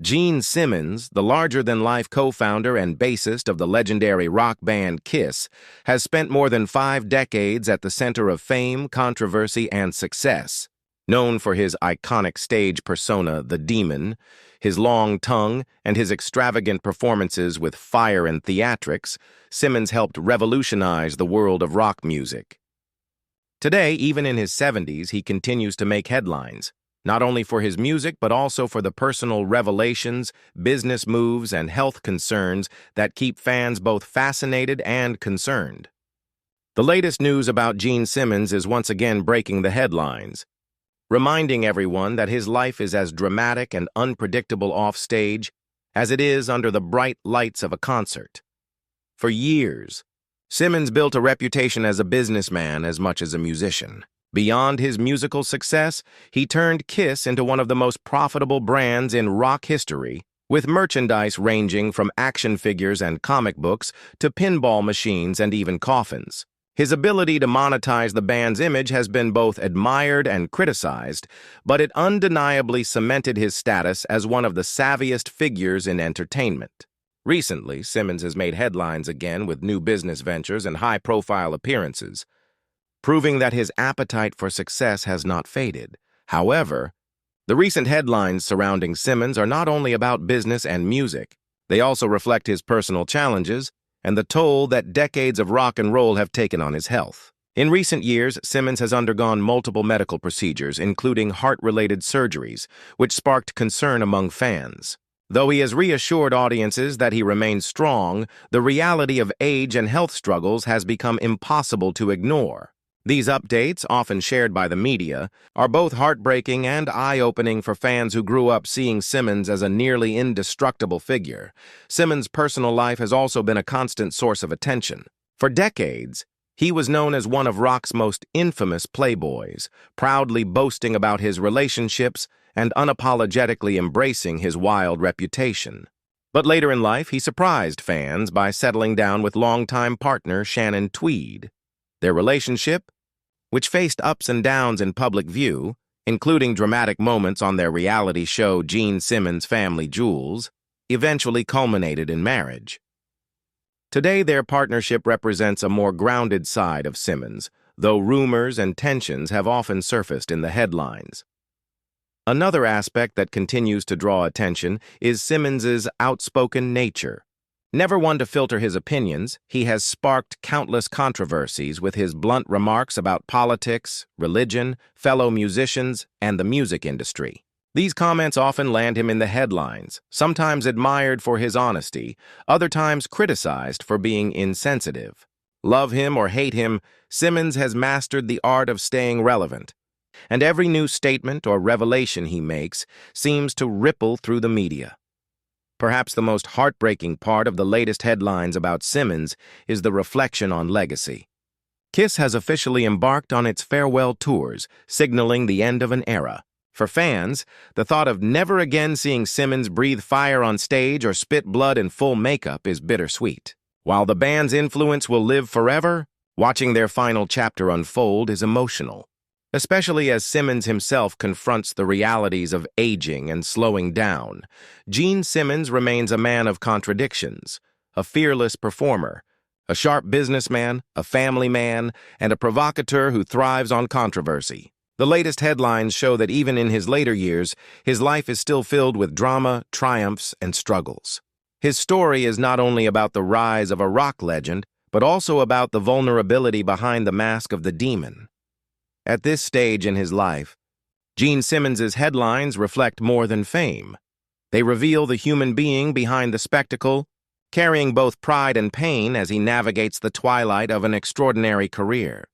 Gene Simmons, the larger-than-life co-founder and bassist of the legendary rock band Kiss, has spent more than 5 decades at the center of fame, controversy, and success. Known for his iconic stage persona, the Demon, his long tongue, and his extravagant performances with fire and theatrics, Simmons helped revolutionize the world of rock music. Today, even in his 70s, he continues to make headlines, not only for his music but also for the personal revelations, business moves, and health concerns that keep fans both fascinated and concerned. The latest news about Gene Simmons is once again breaking the headlines, reminding everyone that his life is as dramatic and unpredictable off-stage as it is under the bright lights of a concert. For years, Simmons built a reputation as a businessman as much as a musician. Beyond his musical success, he turned Kiss into one of the most profitable brands in rock history, with merchandise ranging from action figures and comic books to pinball machines and even coffins. His ability to monetize the band's image has been both admired and criticized, but it undeniably cemented his status as one of the savviest figures in entertainment. Recently, Simmons has made headlines again with new business ventures and high-profile appearances, proving that his appetite for success has not faded. However, the recent headlines surrounding Simmons are not only about business and music, they also reflect his personal challenges and the toll that decades of rock and roll have taken on his health. In recent years, Simmons has undergone multiple medical procedures, including heart-related surgeries, which sparked concern among fans. Though he has reassured audiences that he remains strong, the reality of age and health struggles has become impossible to ignore. These updates, often shared by the media, are both heartbreaking and eye-opening for fans who grew up seeing Simmons as a nearly indestructible figure. Simmons' personal life has also been a constant source of attention. For decades, he was known as one of rock's most infamous playboys, proudly boasting about his relationships and unapologetically embracing his wild reputation. But later in life, he surprised fans by settling down with longtime partner Shannon Tweed. Their relationship, which faced ups and downs in public view, including dramatic moments on their reality show Gene Simmons' Family Jewels, eventually culminated in marriage. Today, their partnership represents a more grounded side of Simmons, though rumors and tensions have often surfaced in the headlines. Another aspect that continues to draw attention is Simmons's outspoken nature. Never one to filter his opinions, he has sparked countless controversies with his blunt remarks about politics, religion, fellow musicians, and the music industry. These comments often land him in the headlines, sometimes admired for his honesty, other times criticized for being insensitive. Love him or hate him, Simmons has mastered the art of staying relevant, and every new statement or revelation he makes seems to ripple through the media. Perhaps the most heartbreaking part of the latest headlines about Simmons is the reflection on legacy. Kiss has officially embarked on its farewell tours, signaling the end of an era. For fans, the thought of never again seeing Simmons breathe fire on stage or spit blood in full makeup is bittersweet. While the band's influence will live forever, watching their final chapter unfold is emotional, especially as Simmons himself confronts the realities of aging and slowing down. Gene Simmons remains a man of contradictions, a fearless performer, a sharp businessman, a family man, and a provocateur who thrives on controversy. The latest headlines show that even in his later years, his life is still filled with drama, triumphs, and struggles. His story is not only about the rise of a rock legend, but also about the vulnerability behind the mask of the Demon. At this stage in his life, Gene Simmons' headlines reflect more than fame. They reveal the human being behind the spectacle, carrying both pride and pain as he navigates the twilight of an extraordinary career.